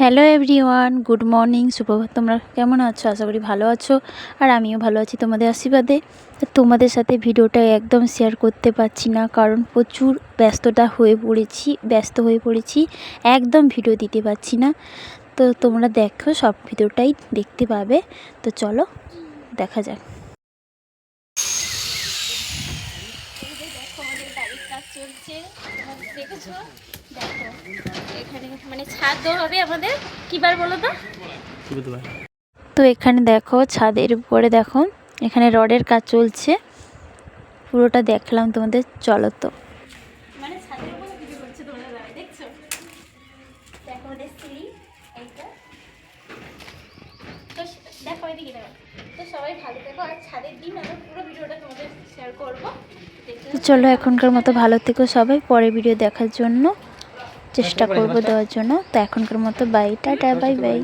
Hello everyone, good morning, সুপ্রভাত। তোমরা কেমন আছো? আশা করি ভালো আছো, আর আমিও ভালো আছি তোমাদের আশীর্বাদে। তো তোমাদের সাথে ভিডিওটা একদম শেয়ার করতে পারছি না, কারণ প্রচুর ব্যস্ত হয়ে পড়েছি, একদম ভিডিও দিতে পারছি না। তো তোমরা দেখো, সব ভিডিওটাই দেখতে পাবে। তো চলো দেখা যাক। দেখেছো, দেখো এখানে মানে ছাদ হবে আমাদের, কিবার বলো তো? তো এখানে দেখো, ছাদের উপরে দেখো, এখানে রডের কাজ চলছে, পুরোটা দেখলাম তোমাদের। চলো তো, মানে ছাদের উপরে ভিডিও করছে তোমরা, দেখছো? দেখো ওদের সিঁড়ি এইটা, তো দেখো এদিকে দেখো। তো সবাই ভালো থেকো, আর ছাদের দিন আমরা পুরো ভিডিওটা তোমাদের শেয়ার করবো। চলো এখনকার মতো ভালো থেকো সবাই, পরে ভিডিও দেখার জন্য চেষ্টা করবো দেওয়ার জন্য। তো এখনকার মতো বাই, টাটা, বাই বাই।